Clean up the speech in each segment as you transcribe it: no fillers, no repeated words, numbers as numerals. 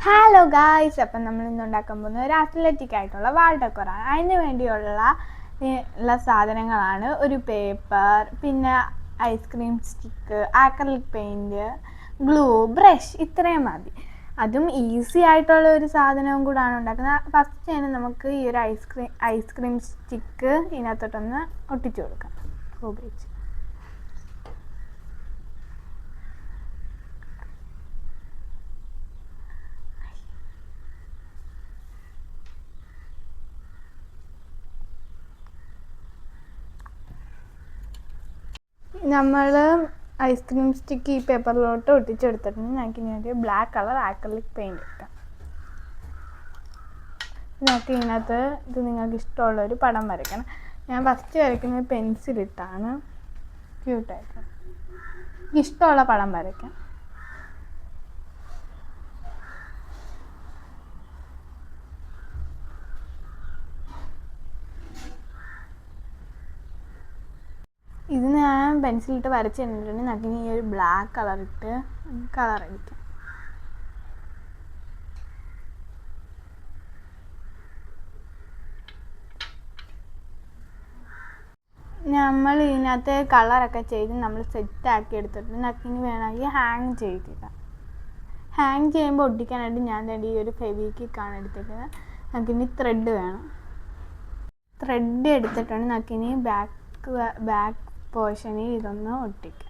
Hello guys, അപ്പം നമ്മൾ ഇന്ന് ഉണ്ടാക്കാൻ പോകുന്നത് ഒരു അത്ലറ്റിക് ആയിട്ടുള്ള വാൾ ഡെക്കോറാണ്. അതിന് വേണ്ടിയുള്ള സാധനങ്ങളാണ് ഒരു പേപ്പർ, പിന്നെ ice cream stick, acrylic paint, glue, brush. ഇത്രയും മതി. അതും ഈസി ആയിട്ടുള്ള ഒരു സാധനവും കൂടാണ് ഉണ്ടാക്കുന്നത്. ഫസ്റ്റ് തന്നെ നമുക്ക് ഈ ഒരു ഐസ്ക്രീം സ്റ്റിക്ക് ഇതിനകത്തോട്ടൊന്ന് ഒട്ടിച്ചു കൊടുക്കാം. ഉപയോഗിച്ച് നമ്മൾ ഐസ്ക്രീം സ്റ്റിക്ക് ഈ പേപ്പറിലോട്ട് ഒട്ടിച്ചെടുത്തിട്ടുണ്ട്. ഞങ്ങൾക്ക് ഇനി ഒരു ബ്ലാക്ക് കളർ ആക്രിലിക് പെയിൻറ് എടുക്കാം. ഞങ്ങൾക്ക് ഇതിനകത്ത് നിങ്ങൾക്ക് ഇഷ്ടമുള്ളൊരു പടം വരയ്ക്കണം. ഞാൻ ഫസ്റ്റ് വരയ്ക്കുന്നത് പെൻസിലിട്ടാണ്. ക്യൂട്ടായിട്ട് ഇഷ്ടമുള്ള പടം വരയ്ക്കാം. ഇത് ഞാൻ പെൻസിലിട്ട് വരച്ച് കഴിഞ്ഞിട്ടുണ്ടെങ്കിൽ നമുക്കിനി ഈ ഒരു ബ്ലാക്ക് കളറിട്ട് കളർ അടിക്കാം. നമ്മൾ ഇതിനകത്ത് കളറൊക്കെ ചെയ്ത് നമ്മൾ സെറ്റാക്കി എടുത്തിട്ട് നമുക്കിനി വേണമെങ്കിൽ ഹാങ് ചെയ്തിടാം. ഹാങ് ചെയ്യുമ്പോൾ ഒട്ടിക്കാനായിട്ട് ഞാൻ തന്നെ ഈ ഒരു ഫെവിക്വിക്കാണ് എടുത്തിട്ട്. നമുക്കിനി ത്രെഡ് വേണം. ത്രെഡ് എടുത്തിട്ടുണ്ട്. നമുക്കിനി ബാക്ക് പോർഷനിൽ ഇതൊന്ന് ഒട്ടിക്കാം.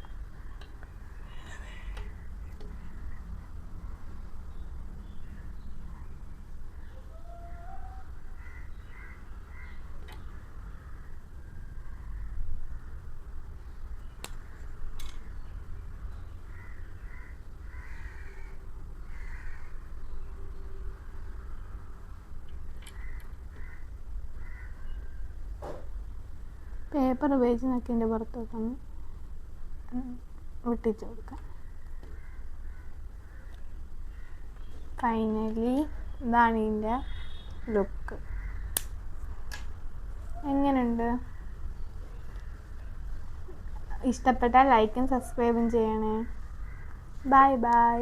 പേപ്പർ ഉപയോഗിച്ച് നക്കിൻ്റെ പുറത്തോട്ടൊന്ന് ഒട്ടിച്ചു കൊടുക്കാം. ഫൈനലി ഇതാണ് ഇതിൻ്റെ ലുക്ക്. എങ്ങനെയുണ്ട്? ഇഷ്ടപ്പെട്ടാൽ ലൈക്കും സബ്സ്ക്രൈബും ചെയ്യണേ. Bye bye.